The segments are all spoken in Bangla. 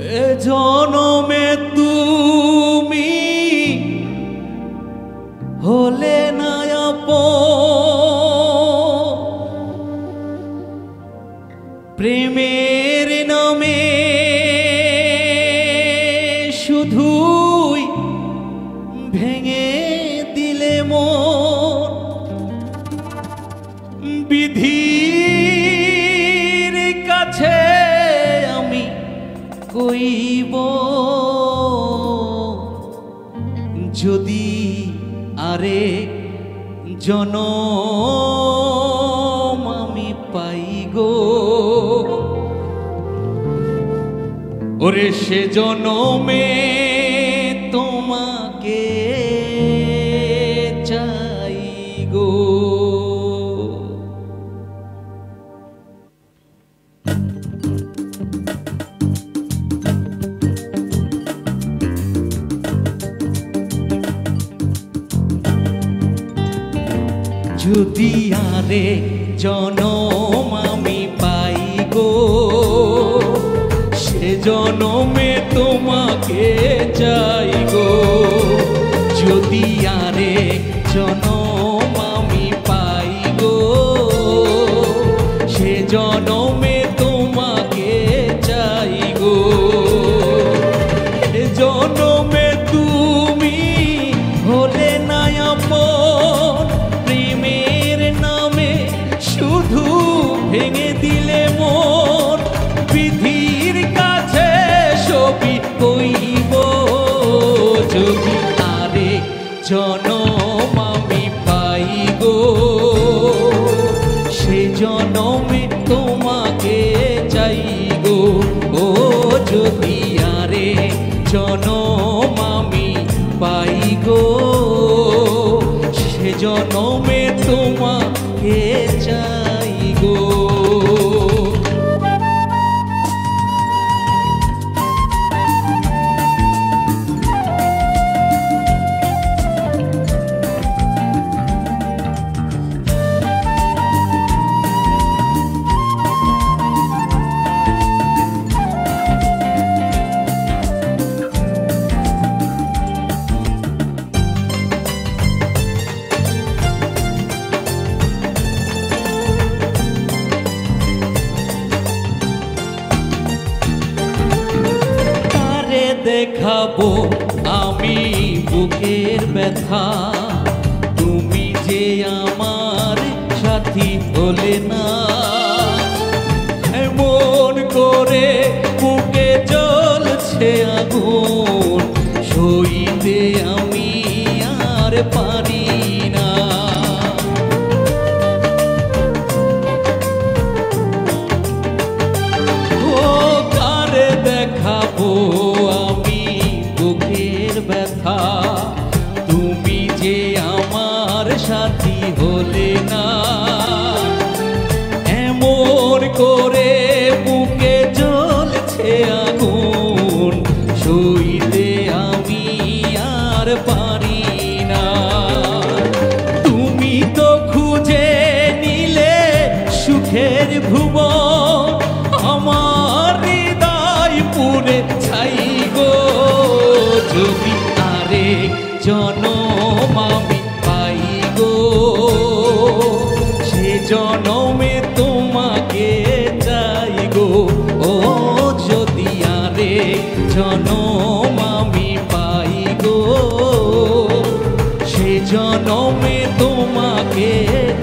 এ জনমে তুমি হলে না আপন, প্রেমের নামে শুধুই ভেঙে দিলে মন। বিধির কাছে আমি কইব যদি আরেক জনম আমি পাই গো, ওরে সে জনমে তোমাকে চাই গো। যদি আরেক জনম আমি পাই গো, সে জনমে তোমাকে চাই গো। যদি আরেক জনম আমি পাই গো, সে জনমে তোমাকে চাই গো। এ জনমে তুমি হলে না আপন, প্রেমের নামে শুধু ভেঙে দিলে মন। বিধির কাছে সবই কইব যদি আরেক জনম আমি পাই গো, সে জনমে তোমাকে চাই গো। ও যদি আরেক জনম আমি পাই গো, সে জনমে তোমাকে চাই গো। দেখাবো আমি বুকের ব্যথা, তুমি যে আমার সাথী হলে না। এমন করে বুকে জ্বলছে আগুন, সইতে আমি আর পারি না। ও কারে দেখাবো ব্যথা, তুমি যে আমার সাথী হলে না। এমন করে বুকে জ্বলছে আগুন, সইতে আমি আর পারি না। তুমি তো খুঁজে নিলে সুখের ভুবন, আমার হৃদয় পুরে ছাই গো। যদি আরেক জনম আমি পাই গো, সে জনমে তোমাকে চাই গো। ও যদি আরেক জনম আমি পাই গো, সে জনমে তোমাকে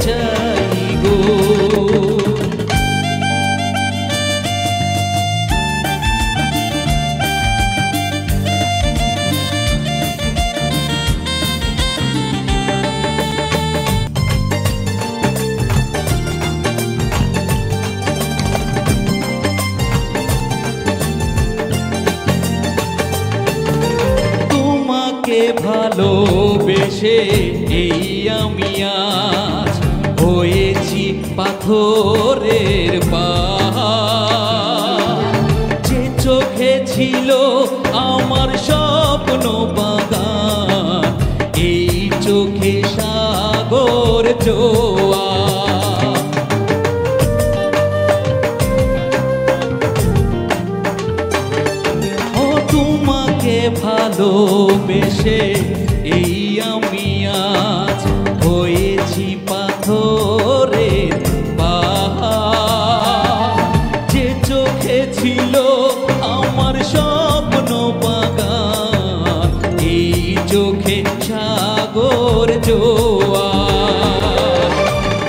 চাই গো। ভালোবেসে এই আমি আজ হয়েছি পাথরের পাহাড়। যে চোখে ছিল আমার স্বপ্ন বাগান, এই চোখে সাগর জোয়ার। ভালোবেসে এই আমি আজ হয়েছি পাথরের পাহাড়। যে চোখে ছিল আমার স্বপ্ন বাগান, এই চোখে সাগর জোয়ার।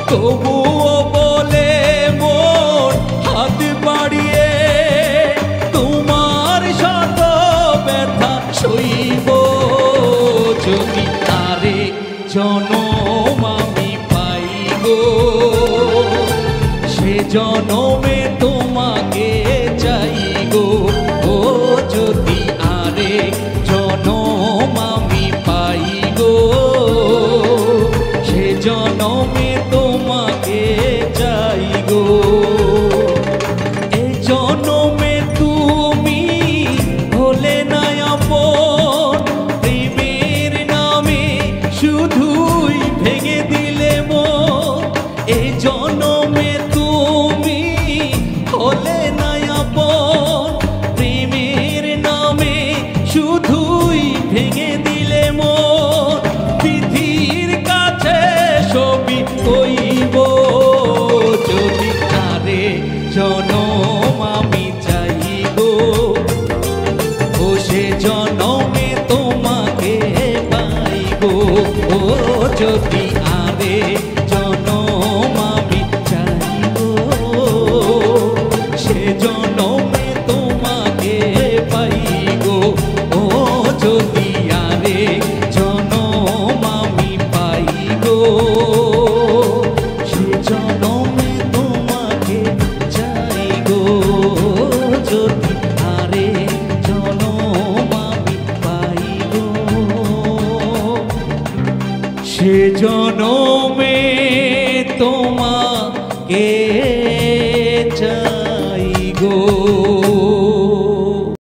তবুও বলে মন হাত বাড়িয়ে তোমার শত ব্যথা সইব যদি আরেক জনম আমি পাই গো। সে জনমে তোমাকে চাই গো। ও যদি আরেক জনম আমি পাই গো, সে জনমে তোমাকে চাই গো। এ জনমে তুমি হলে না আপন, প্রেমের নামে শুধুই ভেঙে দিলে মন। এ জনমে তুমি হলে না আপন, প্রেমের নামে শুধুই ভেঙে দিলে মন। বিধির কাছে সবই কইব যদি আরে জনম আমি চাই গো। ও সে জনমে তোমাকে পাই গো। ও যদি আরে জনম আমি চাই গো, সে জনমে তোমাকে পাই গো। ও যদি আরে জনম আমি পাই গো, সে জনমে তোমাকে চাই গো। যদি আরে জনম আমি পাই গো, সে জনম